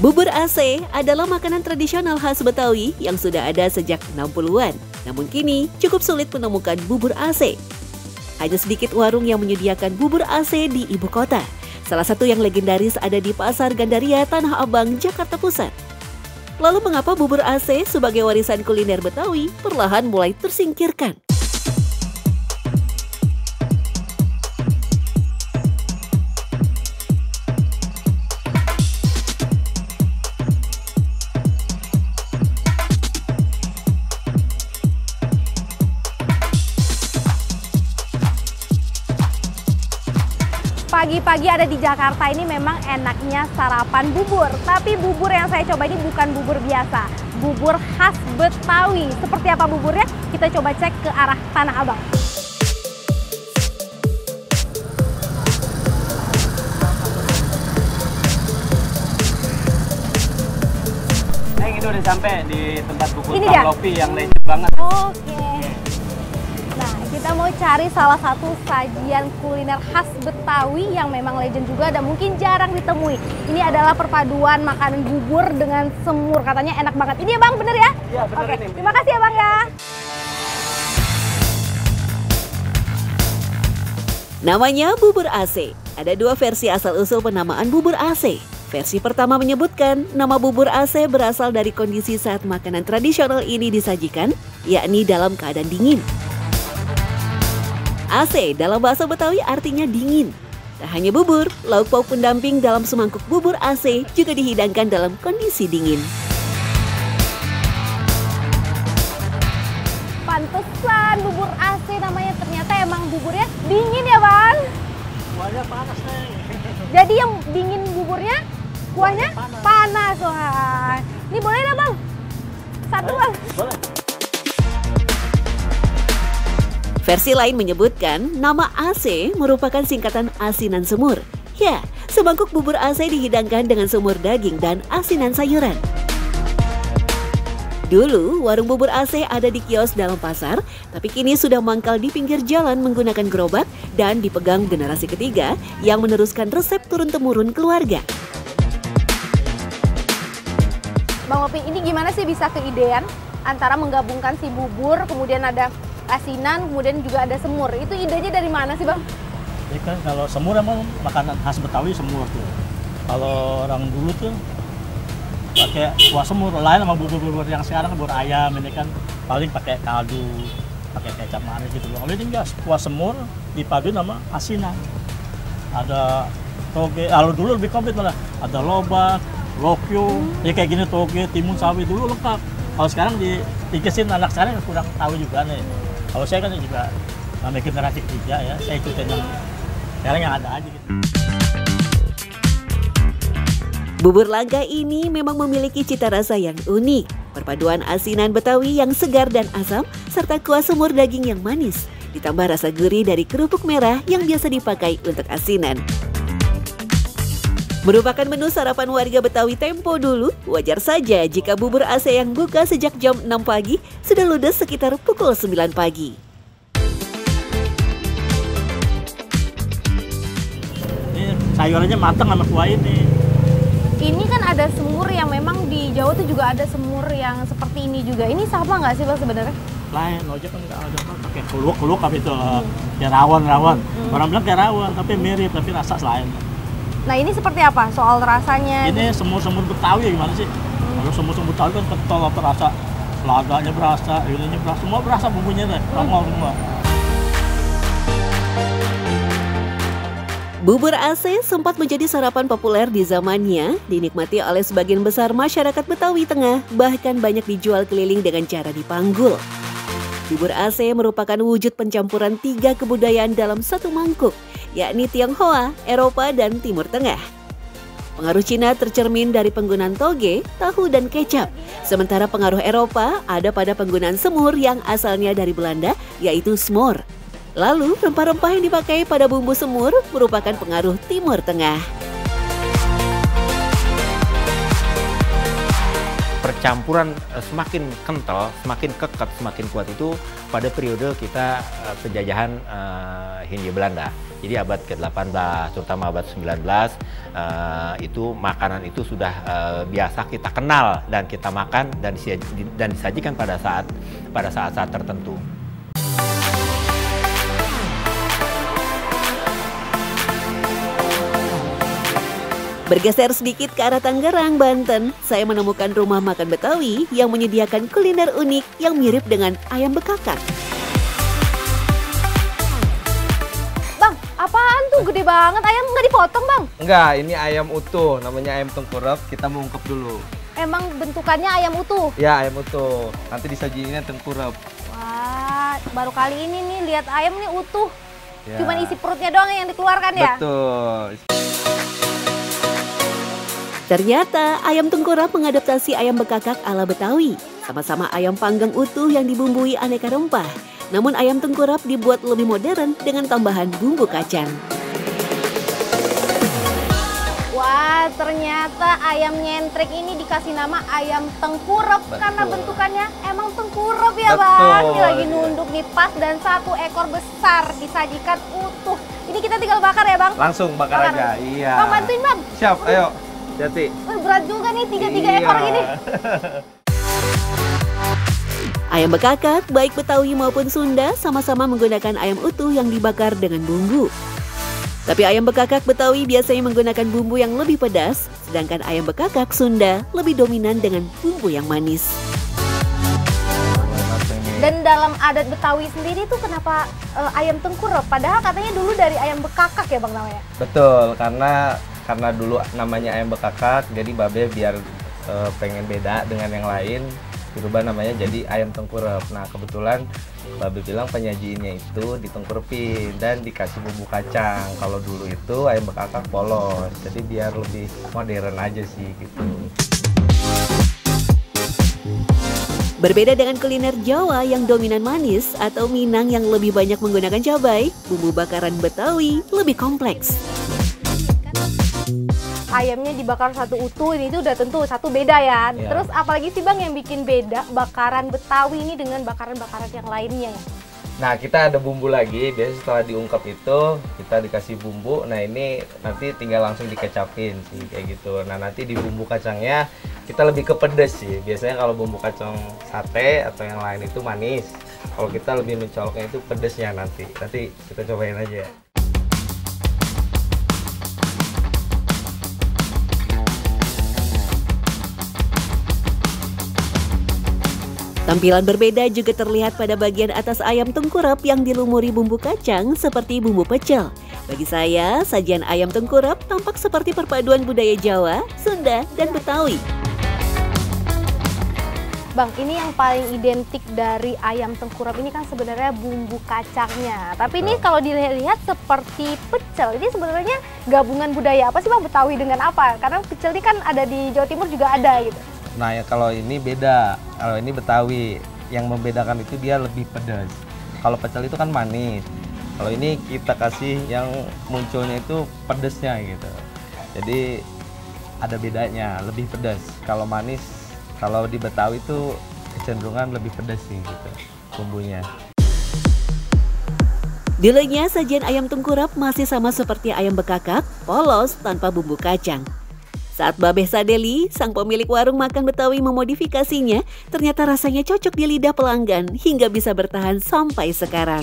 Bubur AC adalah makanan tradisional khas Betawi yang sudah ada sejak 60-an. Namun kini cukup sulit menemukan bubur AC. Hanya sedikit warung yang menyediakan bubur AC di ibu kota. Salah satu yang legendaris ada di Pasar Gandaria, Tanah Abang, Jakarta Pusat. Lalu mengapa bubur AC sebagai warisan kuliner Betawi perlahan mulai tersingkirkan? Pagi-pagi ada di Jakarta ini memang enaknya sarapan bubur. Tapi bubur yang saya coba ini bukan bubur biasa. Bubur khas Betawi. Seperti apa buburnya? Kita coba cek ke arah Tanah Abang. Nah, ini udah sampai di tempat bubur Ini Bang dia? Lopi yang legend banget. Oke. Nah, kita mau cari salah satu sajian kuliner khas Betawi yang memang legend juga dan mungkin jarang ditemui. Ini adalah perpaduan makanan bubur dengan semur. Katanya enak banget. Ini ya Bang, bener ya? Iya, bener. Oke, Ini. terima kasih ya Bang ya. Namanya bubur AC. Ada dua versi asal-usul penamaan bubur AC. Versi pertama menyebutkan nama bubur AC berasal dari kondisi saat makanan tradisional ini disajikan, yakni dalam keadaan dingin. AC dalam bahasa Betawi artinya dingin. Tak hanya bubur, lauk pauk pendamping dalam semangkuk bubur AC juga dihidangkan dalam kondisi dingin. Pantesan bubur AC namanya, ternyata emang buburnya dingin ya Bang? Kuahnya panas nih. Jadi yang dingin buburnya, kuahnya panas. Wah, ini boleh lah Bang? Satu Bang. Boleh. Versi lain menyebutkan nama AC merupakan singkatan asinan semur. Ya, semangkuk bubur AC dihidangkan dengan semur daging dan asinan sayuran. Dulu, warung bubur AC ada di kios dalam pasar, tapi kini sudah mangkal di pinggir jalan menggunakan gerobak dan dipegang generasi ketiga yang meneruskan resep turun-temurun keluarga. Bang Opi, ini gimana sih bisa keidean antara menggabungkan si bubur, kemudian ada asinan, kemudian juga ada semur. Itu idenya dari mana sih Bang? Jadi kan kalau semur emang makanan khas Betawi semur tuh. Kalau orang dulu tuh pakai kuah semur, lain sama bubur-bubur yang sekarang bubur ayam ini kan paling pakai kaldu, pakai kecap manis gitu. Kalau ini enggak, kuah semur dipadu sama asinan. Ada toge, kalau dulu lebih komplit malah. Ada lobak, lokyo, ya kayak gini toge, timun sawi dulu lengkap. Kalau sekarang dikesin anak sekarang kurang tahu juga nih. Kalau saya kan juga namanya generasi ketiga ya, saya ikutin yang sekarang yang ada aja gitu. Bubur langka ini memang memiliki cita rasa yang unik. Perpaduan asinan Betawi yang segar dan asam, serta kuah semur daging yang manis. Ditambah rasa gurih dari kerupuk merah yang biasa dipakai untuk asinan. Merupakan menu sarapan warga Betawi tempo dulu, wajar saja jika bubur AC yang buka sejak jam 6 pagi sudah ludes sekitar pukul 9 pagi. Ini sayurannya matang sama kuah ini. Ini kan ada semur yang memang di Jawa tuh juga ada semur yang seperti ini juga. Ini sama nggak sih Bang sebenarnya? Lain, ojek kan nggak ada kan pakai keluk apa itu kayak rawon. Orang bilang kayak rawon, tapi mirip, tapi rasa lain. Nah ini seperti apa soal rasanya? Ini semur-semur Betawi gimana sih? Kalau semur-semur Betawi kan kental, apa rasa laganya berasa, ininya berasa, semua berasa bumbunya deh, semua. Bubur AC sempat menjadi sarapan populer di zamannya, dinikmati oleh sebagian besar masyarakat Betawi Tengah, bahkan banyak dijual keliling dengan cara dipanggul. Bubur AC merupakan wujud pencampuran 3 kebudayaan dalam satu mangkuk, yakni Tionghoa, Eropa, dan Timur Tengah. Pengaruh Cina tercermin dari penggunaan toge, tahu, dan kecap. Sementara pengaruh Eropa ada pada penggunaan semur yang asalnya dari Belanda, yaitu smor. Lalu, rempah-rempah yang dipakai pada bumbu semur merupakan pengaruh Timur Tengah. percampuran semakin kental, semakin kekat, semakin kuat itu pada periode kita penjajahan Hindia Belanda. Jadi abad ke-18, terutama abad 19, itu makanan itu sudah biasa kita kenal dan kita makan dan disajikan pada saat tertentu. Bergeser sedikit ke arah Tangerang, Banten, saya menemukan rumah makan Betawi yang menyediakan kuliner unik yang mirip dengan ayam bekakak. Bang, apaan tuh? Gede banget, ayam nggak dipotong, Bang? Enggak, ini ayam utuh, namanya ayam tengkurap, kita mau ungkep dulu. Emang bentukannya ayam utuh? Ya, ayam utuh, nanti disajiinnya tengkurap. Wah, baru kali ini nih lihat ayam nih utuh. Ya. Cuman isi perutnya doang yang dikeluarkan ya? Betul. Ternyata ayam tengkurap mengadaptasi ayam bekakak ala Betawi. Sama-sama ayam panggang utuh yang dibumbui aneka rempah. Namun ayam tengkurap dibuat lebih modern dengan tambahan bumbu kacang. Wah, ternyata ayam nyentrek ini dikasih nama ayam tengkurap. Betul. Karena bentukannya emang tengkurap ya, Betul. Bang. Ini lagi nunduk nih pas dan satu ekor besar disajikan utuh. Ini kita tinggal bakar ya, Bang? Langsung bakar aja, iya. Bang, bantuin, Bang. Siap, ayo. Jati. Berat juga nih, tiga ekor gini. Ayam bekakak, baik Betawi maupun Sunda, sama-sama menggunakan ayam utuh yang dibakar dengan bumbu. Tapi ayam bekakak Betawi biasanya menggunakan bumbu yang lebih pedas, sedangkan ayam bekakak Sunda lebih dominan dengan bumbu yang manis. Dan dalam adat Betawi sendiri tuh kenapa ayam tengkurap? Padahal katanya dulu dari ayam bekakak ya, Bang, namanya? Betul, karena dulu namanya ayam bekakak, jadi Babe biar pengen beda dengan yang lain, dirubah namanya jadi ayam tengkurap. Nah, kebetulan Babe bilang penyajiinnya itu ditengkurepin dan dikasih bumbu kacang. Kalau dulu itu ayam bekakak polos, jadi biar lebih modern aja sih gitu. Berbeda dengan kuliner Jawa yang dominan manis atau Minang yang lebih banyak menggunakan cabai, bumbu bakaran Betawi lebih kompleks. Ayamnya dibakar satu utuh, ini tuh udah tentu satu beda ya. Iya. Terus apalagi sih, Bang, yang bikin beda bakaran Betawi ini dengan bakaran-bakaran yang lainnya ya? Nah, kita ada bumbu lagi. Biasanya setelah diungkep itu kita dikasih bumbu. Nah, ini nanti tinggal langsung dikecapin sih kayak gitu. Nah, nanti di bumbu kacangnya kita lebih ke pedes sih. Biasanya kalau bumbu kacang sate atau yang lain itu manis. Kalau kita lebih mencoloknya itu pedesnya nanti. Nanti kita cobain aja. Tampilan berbeda juga terlihat pada bagian atas ayam tengkurap yang dilumuri bumbu kacang seperti bumbu pecel. Bagi saya, sajian ayam tengkurap tampak seperti perpaduan budaya Jawa, Sunda, dan Betawi. Bang, ini yang paling identik dari ayam tengkurap ini kan sebenarnya bumbu kacangnya. Tapi ini kalau dilihat seperti pecel, ini sebenarnya gabungan budaya apa sih, Bang, Betawi dengan apa? Karena pecel ini kan ada di Jawa Timur juga ada gitu. Nah, ya kalau ini beda. Kalau ini Betawi, yang membedakan itu dia lebih pedas. Kalau pecel itu kan manis. Kalau ini kita kasih yang munculnya itu pedasnya gitu. Jadi ada bedanya, lebih pedas. Kalau manis, kalau di Betawi itu kecenderungan lebih pedas sih gitu bumbunya. Dulunya sajian ayam tengkurap masih sama seperti ayam bekakak, polos tanpa bumbu kacang. Saat Babeh Sadeli, sang pemilik warung makan Betawi memodifikasinya, ternyata rasanya cocok di lidah pelanggan hingga bisa bertahan sampai sekarang.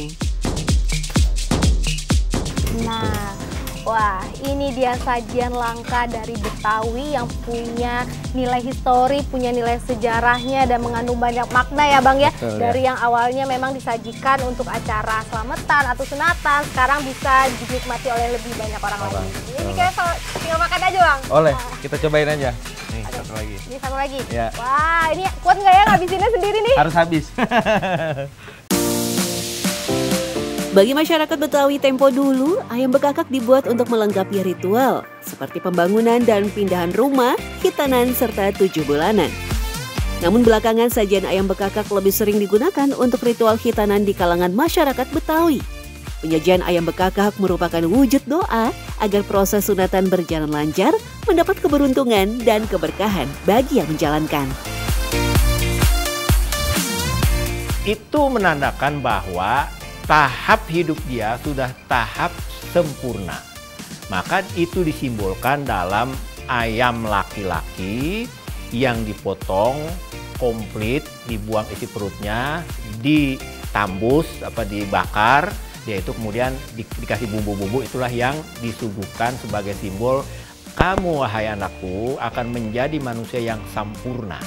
Nah, wah, ini dia sajian langka dari Betawi yang punya nilai histori, punya nilai sejarahnya dan mengandung banyak makna ya, Bang ya. Betul, dari yang awalnya memang disajikan untuk acara selamatan atau sunatan, sekarang bisa dinikmati oleh lebih banyak orang lagi. Ini kayak tinggal makan aja, Bang. Oleh, kita cobain aja. Nih, satu lagi. Ini satu lagi. Ya. Wah, ini kuat nggak ya ngabisinnya sendiri nih? Harus habis. Bagi masyarakat Betawi tempo dulu, ayam bekakak dibuat untuk melengkapi ritual, seperti pembangunan dan pindahan rumah, hitanan, serta 7 bulanan. Namun belakangan sajian ayam bekakak lebih sering digunakan untuk ritual hitanan di kalangan masyarakat Betawi. Penyajian ayam bekakak merupakan wujud doa agar proses sunatan berjalan lancar, mendapat keberuntungan dan keberkahan bagi yang menjalankan. itu menandakan bahwa tahap hidup dia sudah tahap sempurna. Maka itu disimbolkan dalam ayam laki-laki yang dipotong komplit, dibuang isi perutnya, ditambus dibakar, yaitu kemudian dikasih bumbu-bumbu. Itulah yang disuguhkan sebagai simbol kamu wahai anakku akan menjadi manusia yang sempurna.